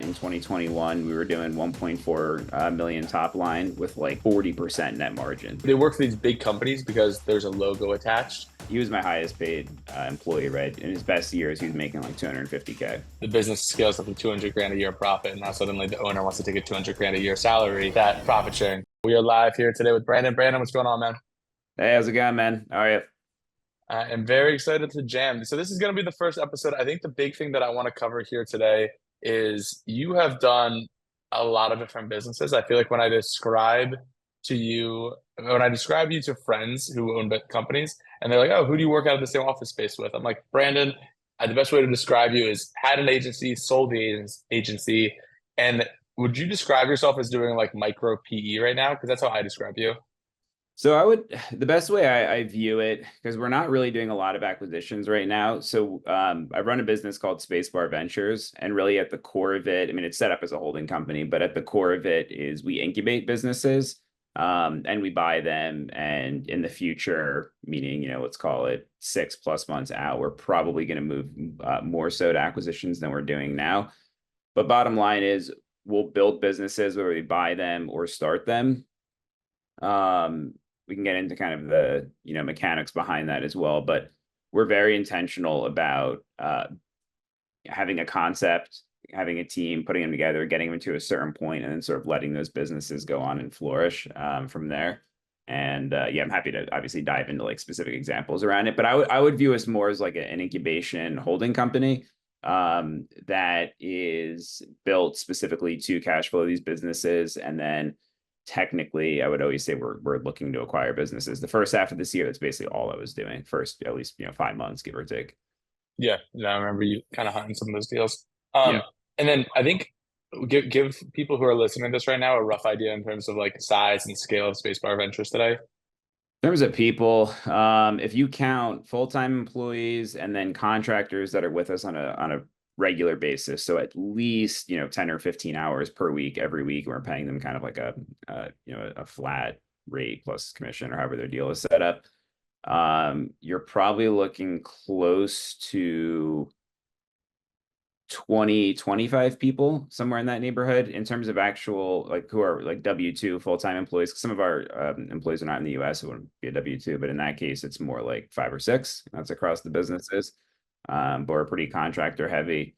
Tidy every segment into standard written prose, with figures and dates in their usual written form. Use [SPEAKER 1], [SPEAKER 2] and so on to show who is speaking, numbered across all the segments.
[SPEAKER 1] in 2021, we were doing 1.4 million top line with like 40% net margin.
[SPEAKER 2] They work for these big companies because there's a logo attached.
[SPEAKER 1] He was my highest paid employee, right? In his best years, he was making like 250K.
[SPEAKER 2] The business scales up to 200 grand a year profit, and now suddenly the owner wants to take a 200 grand a year salary, that profit sharing. We are live here today with Brandon. Brandon, what's going on, man?
[SPEAKER 1] Hey, how's it going, man? How are you?
[SPEAKER 2] I'm very excited to jam. So this is going to be the first episode. I think the big thing that I want to cover here today is you have done a lot of different businesses. I feel like when I describe you to friends who own companies, and they're like, "Oh, who do you work out of the same office space with?" I'm like, Brandon. The best way to describe you is had an agency, sold the agency, and would you describe yourself as doing like micro PE right now? Because that's how I describe you.
[SPEAKER 1] So the best way I view it, because we're not really doing a lot of acquisitions right now. So I run a business called Spacebar Ventures, and really at the core of it, I mean, it's set up as a holding company, but at the core of it is we incubate businesses and we buy them. And in the future, meaning, let's call it 6+ months out, we're probably going to move more so to acquisitions than we're doing now. But bottom line is we'll build businesses whether we buy them or start them. We can get into kind of the mechanics behind that as well, but we're very intentional about having a concept, having a team, putting them together, getting them to a certain point, and then sort of letting those businesses go on and flourish from there. And yeah, I'm happy to obviously dive into like specific examples around it, but I would view us more as like an incubation holding company that is built specifically to cash flow these businesses. And then technically, I would always say we're looking to acquire businesses. The first half of this year, that's basically all I was doing. First, at least 5 months, give or take.
[SPEAKER 2] Yeah, I remember you kind of hunting some of those deals.
[SPEAKER 1] Yeah.
[SPEAKER 2] And then I think give people who are listening to this right now a rough idea in terms of like size and scale of Spacebar Ventures today.
[SPEAKER 1] In terms of people, if you count full-time employees and then contractors that are with us on a regular basis, so at least 10 or 15 hours per week every week, we're paying them kind of like a flat rate plus commission or however their deal is set up. You're probably looking close to 20-25 people, somewhere in that neighborhood, in terms of actual like who are like W-2 full-time employees. Some of our employees are not in the US, it wouldn't be a W-2, but in that case it's more like 5 or 6. That's across the businesses. But we're pretty contractor heavy.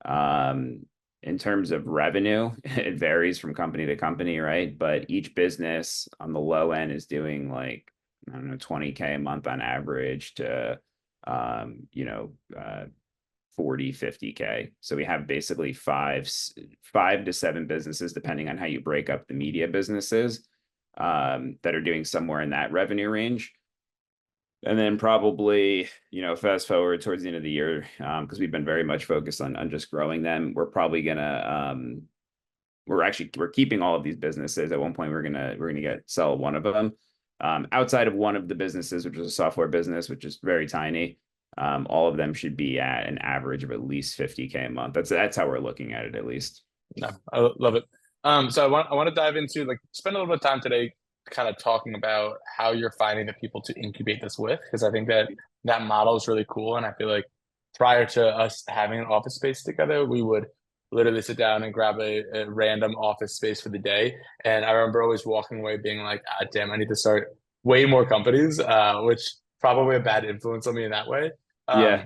[SPEAKER 1] In terms of revenue, it varies from company to company, right? But each business on the low end is doing like, I don't know, 20K a month on average to 40, 50K. So we have basically five to seven businesses, depending on how you break up the media businesses, that are doing somewhere in that revenue range. And then probably, fast forward towards the end of the year, because we've been very much focused on just growing them. We're probably gonna we're keeping all of these businesses. At one point, we're gonna sell one of them. Outside of one of the businesses, which is a software business, which is very tiny, all of them should be at an average of at least 50K a month. That's how we're looking at it, at least.
[SPEAKER 2] No, I love it. So I want to dive into like spend a little bit of time today kind of talking about how you're finding the people to incubate this with, because I think that model is really cool. And I feel like prior to us having an office space together, we would literally sit down and grab a random office space for the day. And I remember always walking away being like, ah, damn, I need to start way more companies, which probably a bad influence on me in that way.
[SPEAKER 1] Yeah.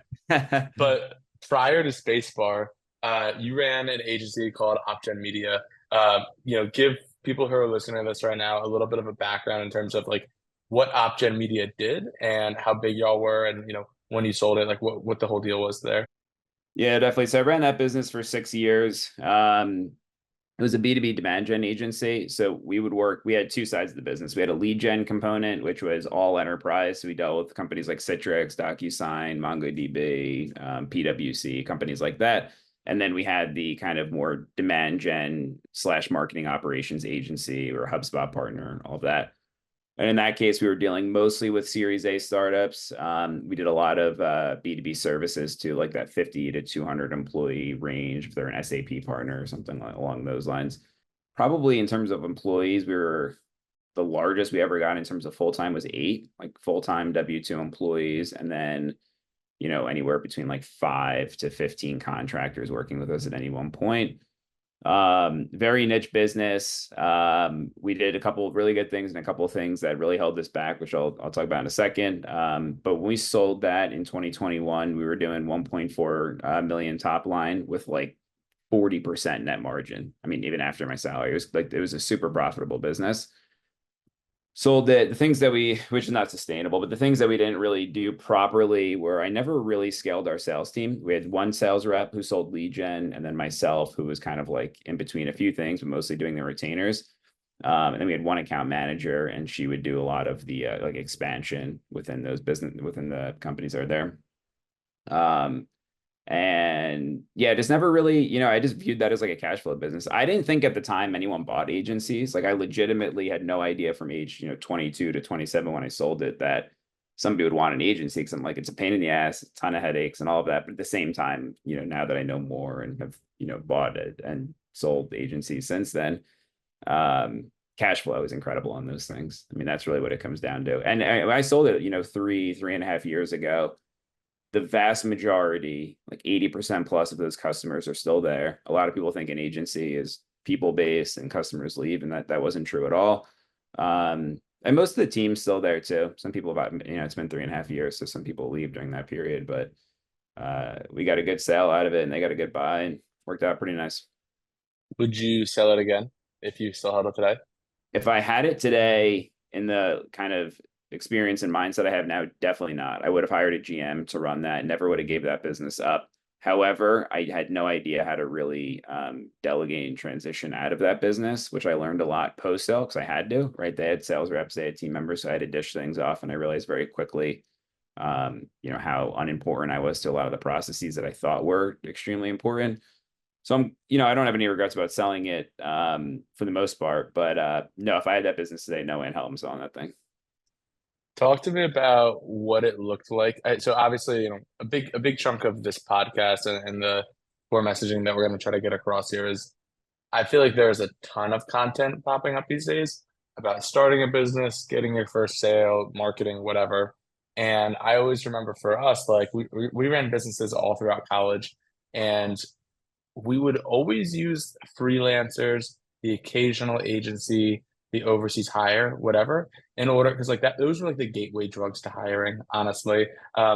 [SPEAKER 2] But prior to Spacebar, you ran an agency called OpGen Media. Give people who are listening to this right now a little bit of a background in terms of like what OpGen Media did and how big y'all were, and when you sold it, like what the whole deal was there.
[SPEAKER 1] Yeah, definitely. So I ran that business for 6 years. It was a B2B demand gen agency. So we had two sides of the business. We had a lead gen component, which was all enterprise. So we dealt with companies like Citrix, DocuSign, MongoDB, PwC, companies like that. And then we had the kind of more demand gen / marketing operations agency or HubSpot partner, all of that. And in that case, we were dealing mostly with Series A startups. We did a lot of B2B services to like that 50 to 200 employee range if they're an SAP partner or something along those lines. Probably in terms of employees, we were the largest we ever got in terms of full-time was 8, like full-time W-2 employees. And then, anywhere between like 5 to 15 contractors working with us at any one point. Very niche business. We did a couple of really good things and a couple of things that really held us back, which I'll talk about in a second. But when we sold that in 2021, we were doing 1.4 million top line with like 40% net margin. I mean, even after my salary, it was a super profitable business. Sold it. The things that which is not sustainable, but the things that we didn't really do properly were I never really scaled our sales team. We had one sales rep who sold lead gen, and then myself, who was kind of like in between a few things, but mostly doing the retainers. And then we had one account manager, and she would do a lot of the like expansion within within the companies that are there. And yeah, just never really, I just viewed that as like a cash flow business. I didn't think at the time anyone bought agencies. Like I legitimately had no idea from age, 22 to 27 when I sold it that somebody would want an agency because I'm like, it's a pain in the ass, a ton of headaches and all of that. But at the same time, now that I know more and have, bought it and sold agencies since then, cash flow is incredible on those things. I mean, that's really what it comes down to. And I sold it, 3.5 years ago. The vast majority, like 80% plus of those customers are still there. A lot of people think an agency is people-based and customers leave, and that wasn't true at all. And most of the team's still there too. Some people it's been 3.5 years, so some people leave during that period, but we got a good sale out of it and they got a good buy and worked out pretty nice.
[SPEAKER 2] Would you sell it again if you still held it today?
[SPEAKER 1] If I had it today in the kind of experience and mindset I have now, definitely not. I would have hired a GM to run that, never would have gave that business up. However, I had no idea how to really delegate and transition out of that business, which I learned a lot post sale because I had to, right? They had sales reps, they had team members, so I had to dish things off. And I realized very quickly, how unimportant I was to a lot of the processes that I thought were extremely important. So I don't have any regrets about selling it for the most part. But no, if I had that business today, no way in hell I'm selling that thing.
[SPEAKER 2] Talk to me about what it looked like. So obviously, a big chunk of this podcast and the core messaging that we're going to try to get across here is I feel like there's a ton of content popping up these days about starting a business, getting your first sale, marketing, whatever. And I always remember for us, like we ran businesses all throughout college, and we would always use freelancers, the occasional agency, the overseas hire, whatever, in order because like that those were like the gateway drugs to hiring, honestly.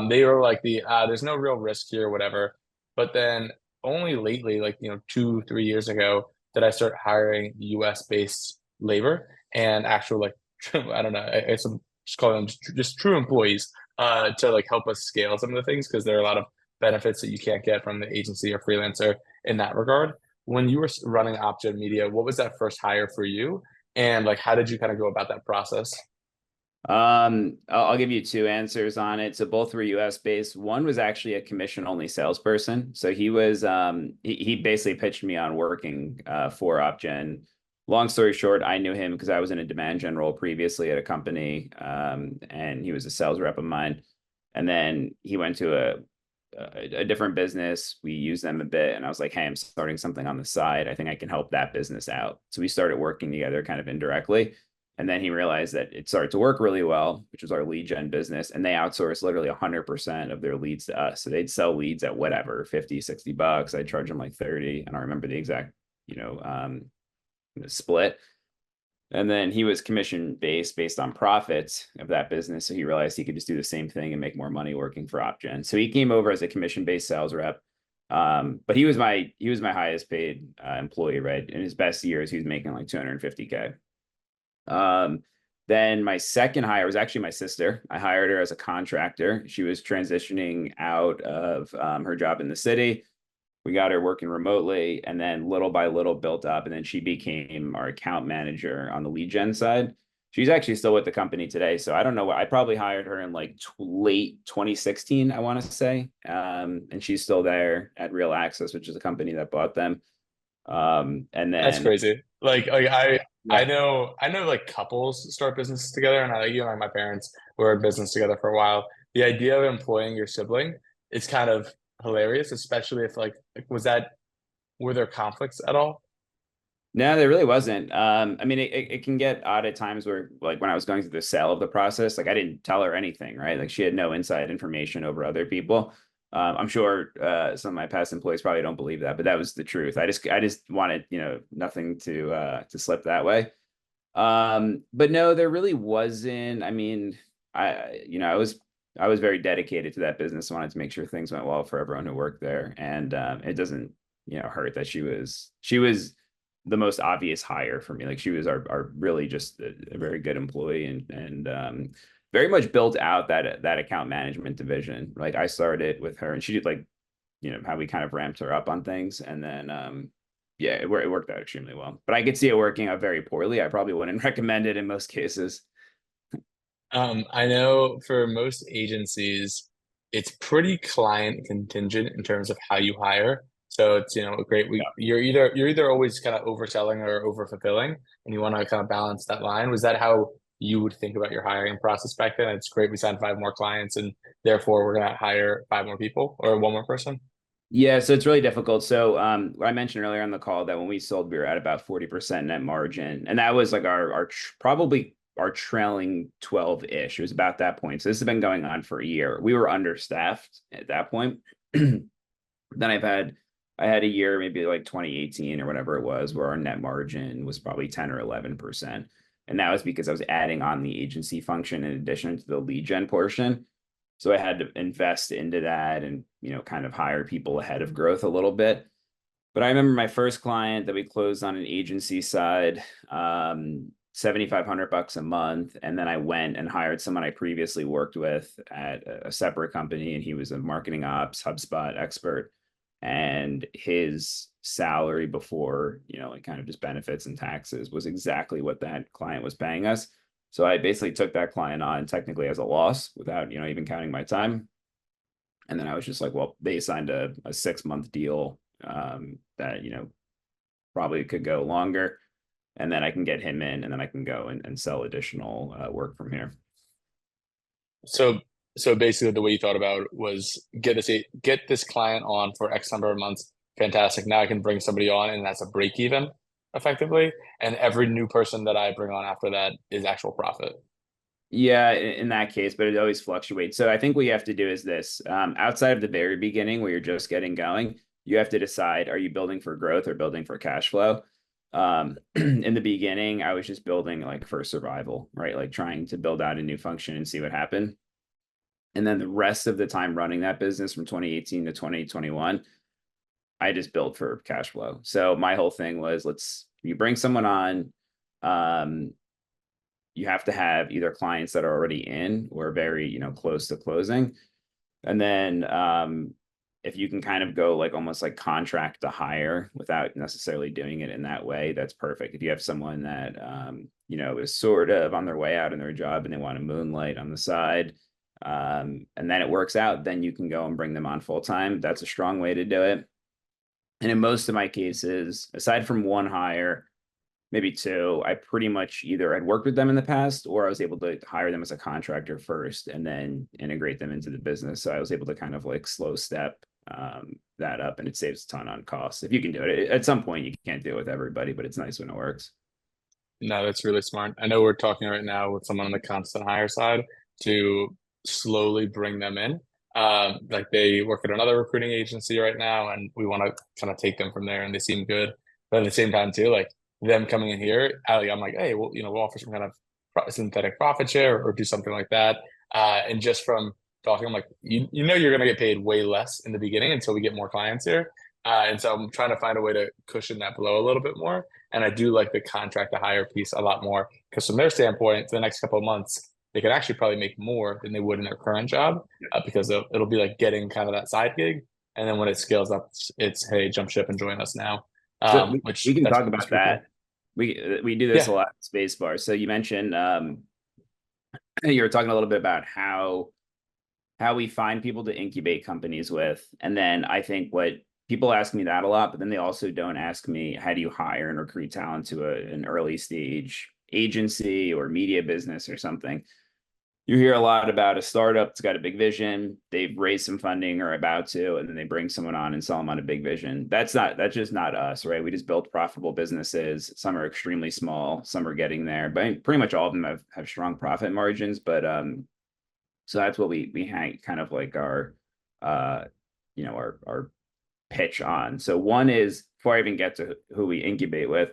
[SPEAKER 2] They were like there's no real risk here, whatever. But then only lately, like 2, 3 years ago, did I start hiring US based labor and actual like I don't know, I some just call them just true employees to like help us scale some of the things because there are a lot of benefits that you can't get from the agency or freelancer in that regard. When you were running OpGen Media, what was that first hire for you? And like, how did you kind of go about that process?
[SPEAKER 1] I'll give you two answers on it. So both were US based. One was actually a commission only salesperson. So he basically pitched me on working for OpGen. Long story short, I knew him because I was in a demand gen role previously at a company, and he was a sales rep of mine. And then he went to a different business. We used them a bit, and I was like, "Hey, I'm starting something on the side. I think I can help that business out." So we started working together, kind of indirectly. And then he realized that it started to work really well, which was our lead gen business. And they outsourced literally 100% of their leads to us. So they'd sell leads at whatever, 50, $60. I'd charge them like 30. I don't remember the exact, split. And then he was commission based on profits of that business. So he realized he could just do the same thing and make more money working for OpGen. So he came over as a commission based sales rep. But he was my highest paid employee, right? In his best years, he was making like 250K. Then my second hire was actually my sister. I hired her as a contractor. She was transitioning out of her job in the city. We got her working remotely, and then little by little built up. And then she became our account manager on the lead gen side. She's actually still with the company today. So I don't know. I probably hired her in like late 2016, I want to say. And she's still there at Real Access, which is a company that bought them. And
[SPEAKER 2] That's
[SPEAKER 1] then,
[SPEAKER 2] crazy. Like I
[SPEAKER 1] yeah.
[SPEAKER 2] know like couples start businesses together, and like my parents were in business together for a while. The idea of employing your sibling is kind of hilarious, especially if like were there conflicts at all?
[SPEAKER 1] No, there really wasn't. I mean, it can get odd at times where, like, when I was going through the sale of the process, like, I didn't tell her anything, right? Like, she had no inside information over other people. I'm sure some of my past employees probably don't believe that, but that was the truth. I just wanted, nothing to slip that way. But no, there really wasn't. I mean, I was very dedicated to that business. I wanted to make sure things went well for everyone who worked there. And it doesn't, hurt that she was the most obvious hire for me. Like she was our really just a very good employee and very much built out that account management division. Like I started with her and she did like, how we kind of ramped her up on things. And then yeah, it worked out extremely well. But I could see it working out very poorly. I probably wouldn't recommend it in most cases.
[SPEAKER 2] I know for most agencies, it's pretty client contingent in terms of how you hire. So it's, great. You're either always kind of overselling or overfulfilling, and you want to kind of balance that line. Was that how you would think about your hiring process back then? It's great. We signed five more clients, and therefore we're gonna hire five more people or one more person.
[SPEAKER 1] Yeah, so it's really difficult. So I mentioned earlier on the call that when we sold, we were at about 40% net margin. And that was like probably our trailing 12-ish. It was about that point. So this has been going on for a year. We were understaffed at that point. Then I had a year, maybe like 2018 or whatever it was, where our net margin was probably 10 or 11%. And that was because I was adding on the agency function in addition to the lead gen portion. So I had to invest into that and, kind of hire people ahead of growth a little bit. But I remember my first client that we closed on an agency side, 7,500 bucks a month. And then I went and hired someone I previously worked with at a separate company, and he was a marketing ops HubSpot expert. And his salary before, like kind of just benefits and taxes was exactly what that client was paying us. So I basically took that client on technically as a loss without, even counting my time. And then I was just like, well, they signed a 6-month deal that, probably could go longer. And then I can get him in and then I can go and sell additional work from here.
[SPEAKER 2] So so basically the way you thought about it was get this client on for X number of months. Fantastic. Now I can bring somebody on and that's a break even effectively. And every new person that I bring on after that is actual profit.
[SPEAKER 1] Yeah, in that case, but it always fluctuates. So I think what you have to do is this, outside of the very beginning where you're just getting going, you have to decide, are you building for growth or building for cash flow? In the beginning, I was just building like for survival, right? Like trying to build out a new function and see what happened. And then the rest of the time running that business from 2018 to 2021, I just built for cash flow. So my whole thing was you bring someone on, um, you have to have either clients that are already in or very, close to closing. And then if you can kind of go like almost like contract to hire without necessarily doing it in that way, that's perfect. If you have someone that is sort of on their way out in their job and they want to moonlight on the side, and then it works out, then you can go and bring them on full time. That's a strong way to do it. And in most of my cases, aside from one hire, maybe two, I pretty much either had worked with them in the past or I was able to hire them as a contractor first and then integrate them into the business. So I was able to kind of like slow step that up, and it saves a ton on costs. If you can do it, at some point you can't do it with everybody, but it's nice when it works.
[SPEAKER 2] No, that's really smart. I know we're talking right now with someone on the constant hire side to slowly bring them in. Like they work at another recruiting agency right now, and we want to kind of take them from there, and they seem good. But at the same time, too, like them coming in here, I'm like, hey, well, we'll offer some kind of synthetic profit share or do something like that. And just from talking, I'm like, you're going to get paid way less in the beginning until we get more clients here. And so I'm trying to find a way to cushion that blow a little bit more. And I do like the contract to hire piece a lot more because from their standpoint, for the next couple of months, they could actually probably make more than they would in their current job because it'll be like getting kind of that side gig. And then when it scales up, it's hey, jump ship and join us now.
[SPEAKER 1] So we
[SPEAKER 2] Which
[SPEAKER 1] can talk
[SPEAKER 2] that's
[SPEAKER 1] about
[SPEAKER 2] pretty cool.
[SPEAKER 1] that. We do this a
[SPEAKER 2] Yeah.
[SPEAKER 1] lot at Spacebar. So you mentioned you were talking a little bit about how we find people to incubate companies with. And then I think what people ask me that a lot, but then they also don't ask me, how do you hire and recruit talent to an early stage agency or media business or something? You hear a lot about a startup that's got a big vision, they've raised some funding or about to, and then they bring someone on and sell them on a big vision. That's just not us, right? We just built profitable businesses. Some are extremely small, some are getting there, but pretty much all of them have strong profit margins. But so that's what we hang kind of like our our pitch on. So one is, before I even get to who we incubate with,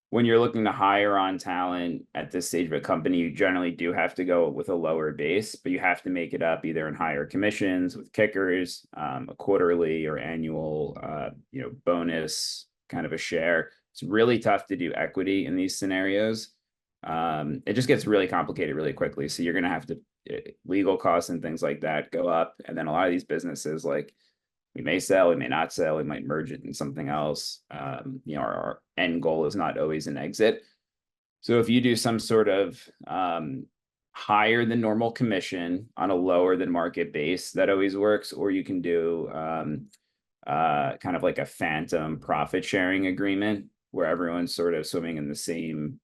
[SPEAKER 1] when you're looking to hire on talent at this stage of a company, you generally do have to go with a lower base, but you have to make it up either in higher commissions with kickers, a quarterly or annual, bonus, kind of a share. It's really tough to do equity in these scenarios. It just gets really complicated really quickly. So you're going to have to, legal costs and things like that go up. And then a lot of these businesses, like, we may sell, we may not sell, we might merge it in something else. Our end goal is not always an exit. So if you do some sort of higher than normal commission on a lower than market base, that always works. Or you can do kind of like a phantom profit sharing agreement where everyone's sort of swimming in the same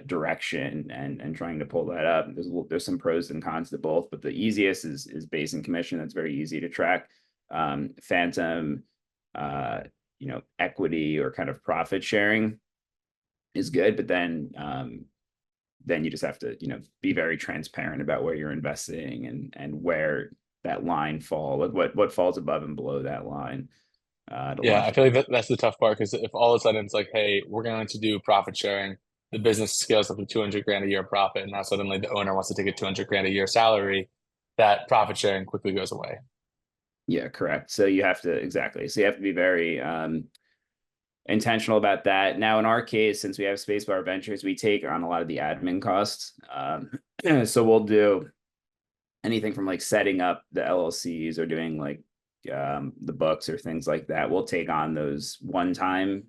[SPEAKER 1] direction and trying to pull that up. There's some pros and cons to both, but the easiest is base and commission. That's very easy to track. Phantom, equity or kind of profit sharing is good, but then you just have to, be very transparent about where you're investing and where that line what falls above and below that line.
[SPEAKER 2] Yeah, I feel like that's the tough part because if all of a sudden it's like, hey, we're going to do profit sharing, the business scales up to 200 grand a year profit, and now suddenly the owner wants to take a 200 grand a year salary, that profit sharing quickly goes away.
[SPEAKER 1] Yeah, correct. So you have to, exactly. So you have to be very intentional about that. Now, in our case, since we have Spacebar Ventures, we take on a lot of the admin costs. So we'll do anything from like setting up the LLCs or doing like the books or things like that. We'll take on those one-time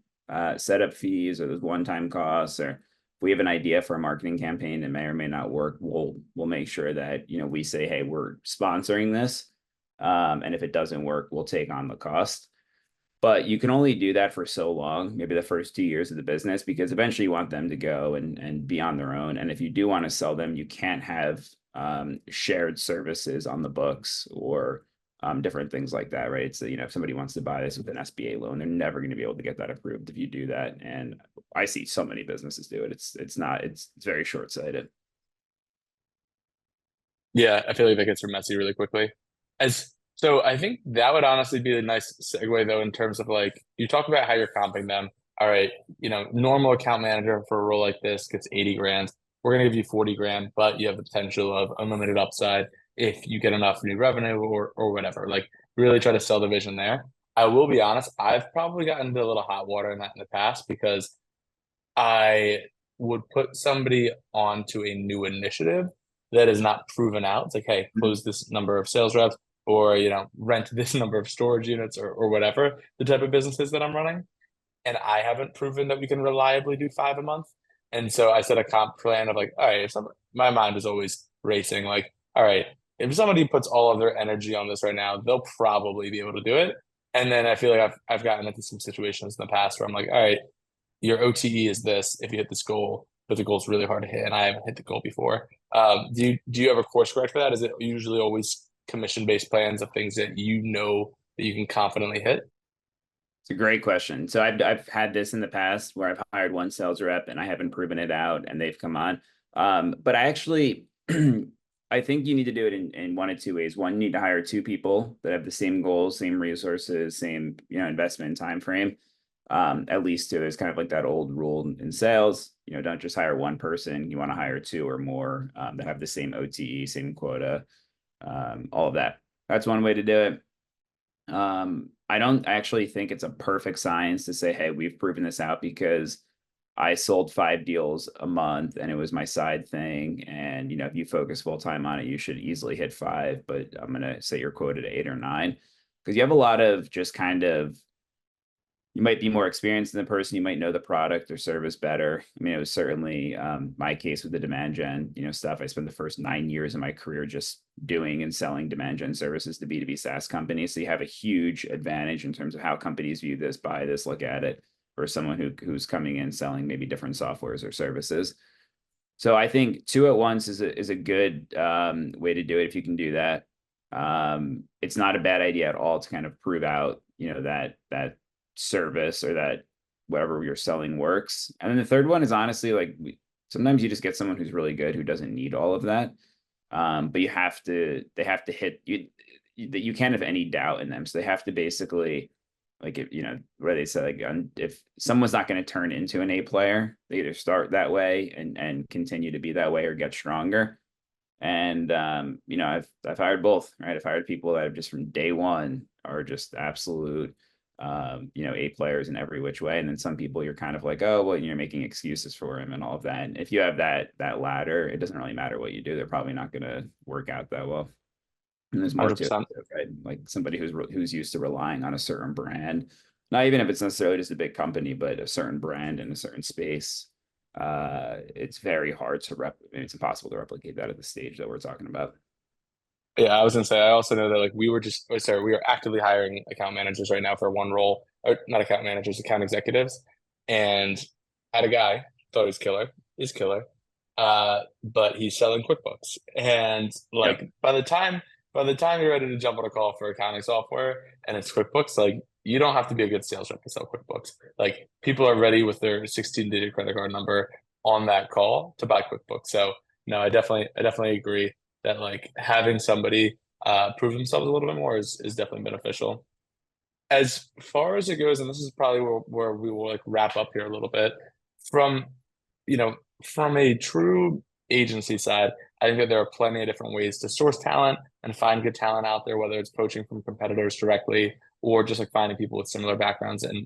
[SPEAKER 1] setup fees or those one-time costs. Or if we have an idea for a marketing campaign that may or may not work, we'll make sure that we say, hey, we're sponsoring this. And if it doesn't work, we'll take on the cost. But you can only do that for so long, maybe the first 2 years of the business, because eventually you want them to go and be on their own. And if you do want to sell them, you can't have shared services on the books or different things like that, right? So, if somebody wants to buy this with an SBA loan, they're never going to be able to get that approved if you do that. And I see so many businesses do it. It's very short-sighted.
[SPEAKER 2] Yeah, I feel like that gets messy really quickly. So I think that would honestly be a nice segue though, in terms of like you talk about how you're comping them. All right, normal account manager for a role like this gets 80 grand. We're gonna give you 40 grand, but you have the potential of unlimited upside if you get enough new revenue or whatever. Like really try to sell the vision there. I will be honest, I've probably gotten into a little hot water in that in the past because I would put somebody onto a new initiative that is not proven out. It's like, hey, close this number of sales reps or, rent this number of storage units or whatever the type of businesses that I'm running. And I haven't proven that we can reliably do 5 a month. And so I set a comp plan of like, all right, my mind is always racing. Like, all right, if somebody puts all of their energy on this right now, they'll probably be able to do it. And then I feel like I've gotten into some situations in the past where I'm like, all right, your OTE is this if you hit this goal, but the goal's really hard to hit, and I haven't hit the goal before. Do you have a course correct for that? Is it usually always commission-based plans of things that that you can confidently hit?
[SPEAKER 1] It's a great question. So I've had this in the past where I've hired one sales rep and I haven't proven it out and they've come on. But I actually I think you need to do it in one of two ways. One, you need to hire two people that have the same goals, same resources, same investment time frame. At least two. There's kind of like that old rule in sales. Don't just hire one person. You want to hire two or more that have the same OTE, same quota, all of that. That's one way to do it. I don't actually think it's a perfect science to say, hey, we've proven this out because I sold 5 deals a month and it was my side thing. And, if you focus full time on it, you should easily hit 5, but I'm going to say you're quoted 8 or 9 because you have a lot of just kind of, you might be more experienced than the person, you might know the product or service better. I mean, it was certainly my case with the demand gen, stuff. I spent the first 9 years of my career just doing and selling demand gen services to B2B SaaS companies. So you have a huge advantage in terms of how companies view this, buy this, look at it, for someone who's coming in selling maybe different softwares or services. So I think 2 at once is a good way to do it if you can do that. It's not a bad idea at all to kind of prove out, that service or that whatever you're selling works. And then the third one is honestly like sometimes you just get someone who's really good who doesn't need all of that. But they have to hit you that you can't have any doubt in them. So they have to basically, like, if, you know, where they say, like, if someone's not going to turn into an A player, they either start that way and continue to be that way or get stronger. And you know, I've hired both, right? I've hired people that have just from day one are just absolute you know, A players in every which way. And then some people you're kind of like, oh, well, you're making excuses for him and all of that. And if you have that ladder, it doesn't really matter what you do. They're probably not going to work out that well. And there's more to it,
[SPEAKER 2] 100%.
[SPEAKER 1] right? Like somebody who's used to relying on a certain brand, not even if it's necessarily just a big company, but a certain brand in a certain space. It's very hard to it's impossible to replicate that at the stage that we're talking about.
[SPEAKER 2] Yeah, I was gonna say I also know that like we are actively hiring account managers right now for one role, or not account managers, account executives, and had a guy thought he was killer, he's killer, but he's selling QuickBooks, and
[SPEAKER 1] Yep.
[SPEAKER 2] like by the time you're ready to jump on a call for accounting software and it's QuickBooks, like you don't have to be a good sales rep to sell QuickBooks. Like people are ready with their 16-digit credit card number on that call to buy QuickBooks. So no, I definitely agree that like having somebody prove themselves a little bit more is definitely beneficial. As far as it goes, and this is probably where we will like wrap up here a little bit, from you know, from a true agency side, I think that there are plenty of different ways to source talent and find good talent out there, whether it's poaching from competitors directly or just like finding people with similar backgrounds and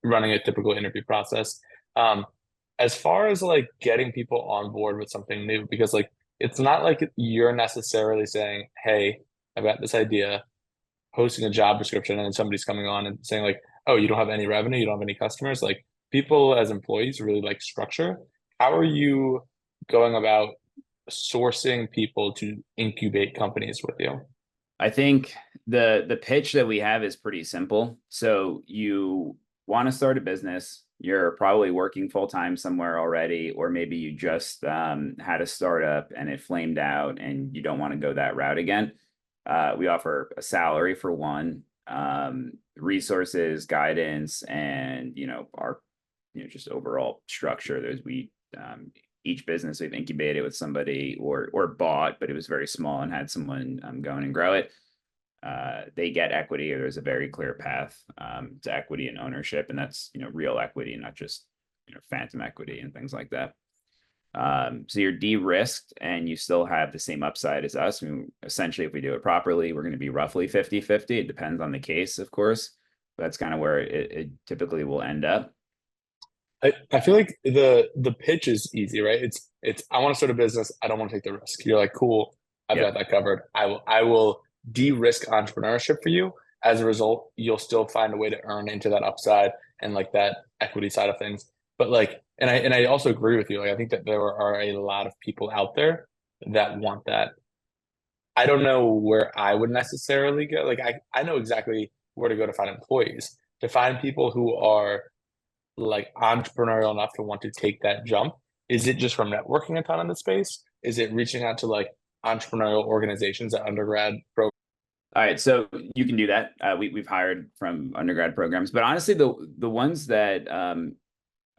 [SPEAKER 2] running a typical interview process. Um, as far as like getting people on board with something new, because like it's not like you're necessarily saying, "Hey, I've got this idea," posting a job description, and then somebody's coming on and saying like, "Oh, you don't have any revenue, you don't have any customers." Like people as employees really like structure. How are you going about sourcing people to incubate companies with you?
[SPEAKER 1] I think the pitch that we have is pretty simple. So you want to start a business, you're probably working full time somewhere already, or maybe you just had a startup and it flamed out and you don't want to go that route again. We offer a salary for one, resources, guidance, and our just overall structure. There's we each business we've incubated with somebody or bought, but it was very small and had someone go in and grow it. They get equity, or there's a very clear path to equity and ownership, and that's real equity, not just phantom equity and things like that. So you're de-risked and you still have the same upside as us. I mean, essentially, if we do it properly, we're going to be roughly 50-50. It depends on the case, of course. But that's kind of where it typically will end up.
[SPEAKER 2] I feel like the pitch is easy, right? It's I want to start a business. I don't want to take the risk. You're like, cool, I've got
[SPEAKER 1] Yep.
[SPEAKER 2] that covered. I will de-risk entrepreneurship for you. As a result, you'll still find a way to earn into that upside and like that equity side of things. But like, and I also agree with you. Like, I think that there are a lot of people out there that want that. I don't know where I would necessarily go. Like, I know exactly where to go to find employees, to find people who are like entrepreneurial enough to want to take that jump? Is it just from networking a ton in the space? Is it reaching out to like entrepreneurial organizations at undergrad programs?
[SPEAKER 1] All right, so you can do that. We've hired from undergrad programs, but honestly, the ones that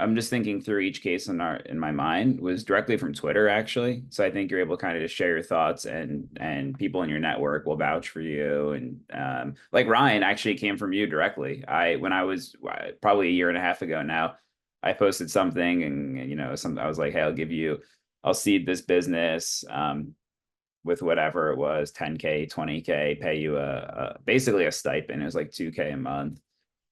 [SPEAKER 1] I'm just thinking through each case in my mind was directly from Twitter, actually. So I think you're able to kind of just share your thoughts, and people in your network will vouch for you. And like Ryan actually came from you directly. When I was probably a year and a half ago now, I posted something, and I was like, hey, I'll seed this business with whatever it was, 10K, 20K, pay you basically a stipend. It was like 2K a month.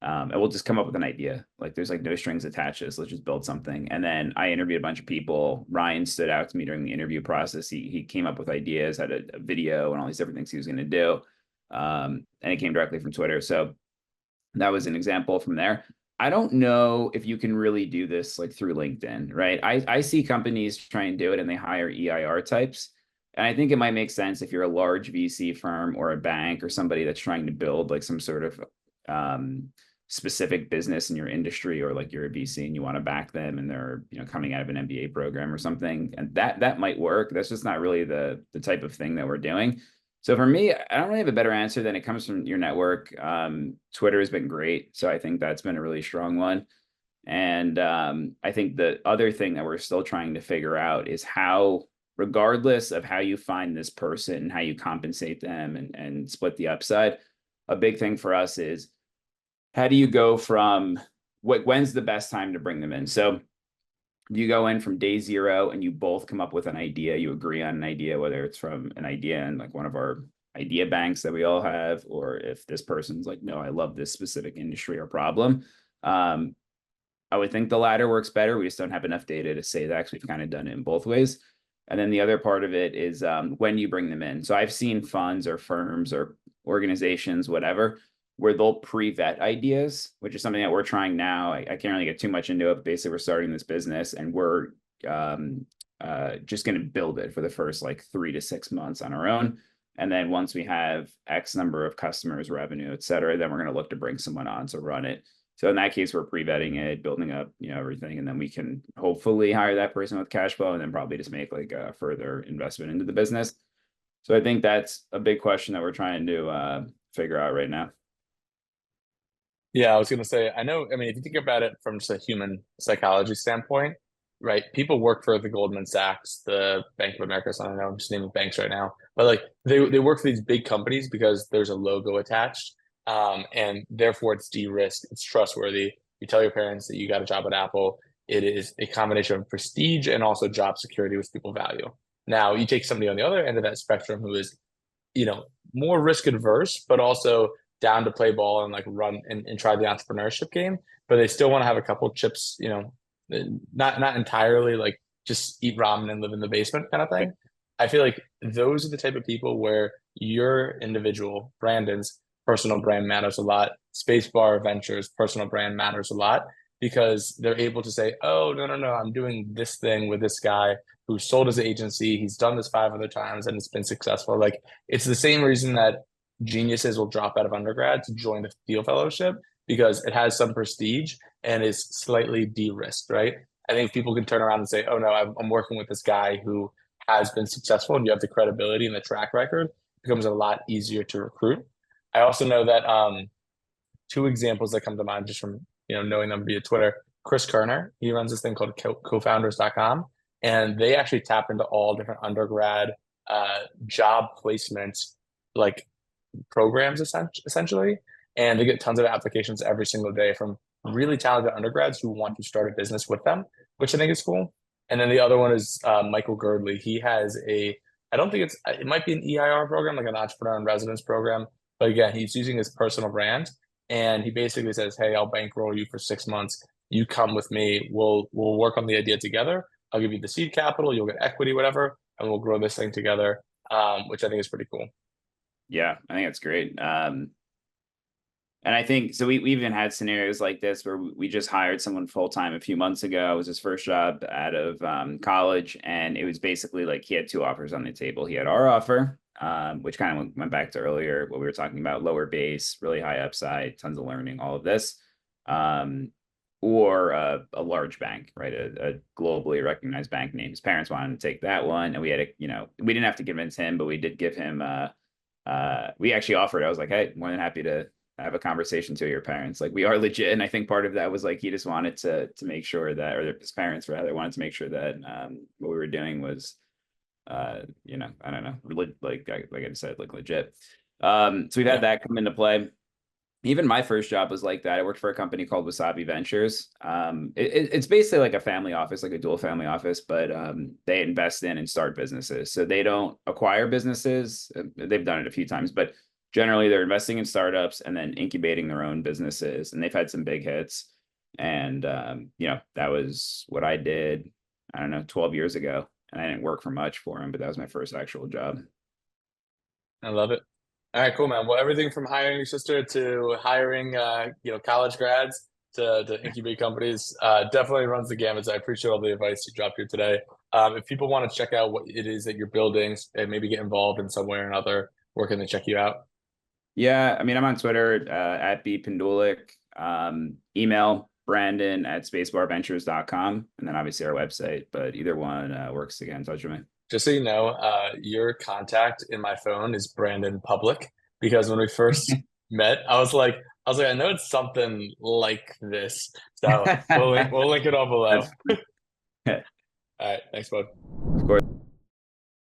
[SPEAKER 1] And we'll just come up with an idea. Like there's like no strings attached to this. Let's just build something. And then I interviewed a bunch of people. Ryan stood out to me during the interview process. He came up with ideas, had a video and all these different things he was going to do. And it came directly from Twitter. So that was an example from there. I don't know if you can really do this like through LinkedIn, right? I see companies try and do it and they hire EIR types. And I think it might make sense if you're a large VC firm or a bank or somebody that's trying to build like some sort of specific business in your industry, or like you're a VC and you want to back them and they're coming out of an MBA program or something, and that might work. That's just not really the type of thing that we're doing. So for me, I don't really have a better answer than it comes from your network. Twitter has been great, so I think that's been a really strong one. And I think the other thing that we're still trying to figure out is how regardless of how you find this person, how you compensate them and split the upside, a big thing for us is how do you go from when's the best time to bring them in? So you go in from day zero and you both come up with an idea, you agree on an idea, whether it's from an idea in like one of our idea banks that we all have, or if this person's like, no, I love this specific industry or problem. I would think the latter works better. We just don't have enough data to say that, because we've kind of done it in both ways. And then the other part of it is when you bring them in. So I've seen funds or firms or organizations, whatever, where they'll pre-vet ideas, which is something that we're trying now. I can't really get too much into it, but basically we're starting this business and we're just going to build it for the first like 3 to 6 months on our own. And then once we have X number of customers, revenue, et cetera, then we're going to look to bring someone on to run it. So in that case, we're pre-vetting it, building up, everything, and then we can hopefully hire that person with cash flow, and then probably just make like a further investment into the business. So I think that's a big question that we're trying to figure out right now.
[SPEAKER 2] Yeah, I was going to say, I know, I mean, if you think about it from just a human psychology standpoint, right? People work for the Goldman Sachs, the Bank of America, so I don't know, I'm just naming banks right now, but like they work for these big companies because there's a logo attached, and therefore it's de-risked, it's trustworthy. You tell your parents that you got a job at Apple. It is a combination of prestige and also job security, which people value. Now, you take somebody on the other end of that spectrum who is, more risk adverse, but also down to play ball and like run and try the entrepreneurship game, but they still want to have a couple chips, not entirely like just eat ramen and live in the basement kind of thing. I feel like those are the type of people where your individual, Brandon's personal brand matters a lot. Spacebar Ventures personal brand matters a lot, because they're able to say, oh, no, I'm doing this thing with this guy who sold his agency. He's done this 5 other times and it's been successful. Like, it's the same reason that geniuses will drop out of undergrad to join the Thiel Fellowship, because it has some prestige and is slightly de-risked, right? I think people can turn around and say, oh no, I'm working with this guy who has been successful, and you have the credibility and the track record, it becomes a lot easier to recruit. I also know that 2 examples that come to mind just from knowing them via Twitter. Chris Kerner, he runs this thing called cofounders.com, and they actually tap into all different undergrad job placements like programs essentially, and they get tons of applications every single day from really talented undergrads who want to start a business with them, which I think is cool. And then the other one is Michael Girdley. He has I don't think it might be an EIR program, like an entrepreneur in residence program, but again, he's using his personal brand, and he basically says, hey, I'll bankroll you for 6 months. You come with me. We'll work on the idea together. I'll give you the seed capital. You'll get equity, whatever, and we'll grow this thing together, which I think is pretty cool.
[SPEAKER 1] Yeah, I think that's great. And I think so. We even had scenarios like this where we just hired someone full time a few months ago. It was his first job out of college, and it was basically like he had 2 offers on the table. He had our offer, which kind of went back to earlier what we were talking about: lower base, really high upside, tons of learning, all of this, or a large bank, right? A globally recognized bank name. His parents wanted to take that one, and we had we didn't have to convince him, but we did give him. We actually offered. I was like, hey, more than happy to have a conversation to your parents. Like, we are legit. And I think part of that was like, he just wanted to make sure that, or his parents rather wanted to make sure that what we were doing was, I don't know, like I said, like legit. So we've had that come into play. Even my first job was like that. I worked for a company called Wasabi Ventures. It's basically like a family office, like a dual family office, but they invest in and start businesses. So they don't acquire businesses. They've done it a few times, but generally they're investing in startups and then incubating their own businesses. And they've had some big hits. And, that was what I did, I don't know, 12 years ago. And I didn't work for much for them, but that was my first actual job.
[SPEAKER 2] I love it. All right, cool, man. Well, everything from hiring your sister to hiring, college grads to incubate companies, definitely runs the gamut. So I appreciate all the advice you dropped here today. If people want to check out what it is that you're building and maybe get involved in some way or another, where can they check you out?
[SPEAKER 1] Yeah, I mean, I'm on Twitter at Pindulic. Email Brandon@spacebarventures.com, and then obviously our website. But either one works to get in touch with me.
[SPEAKER 2] Just so you know, your contact in my phone is Brandon Public, because when we first met, I was like, I know it's something like this. So we'll link it all below. All right, thanks, bud.
[SPEAKER 1] Of course.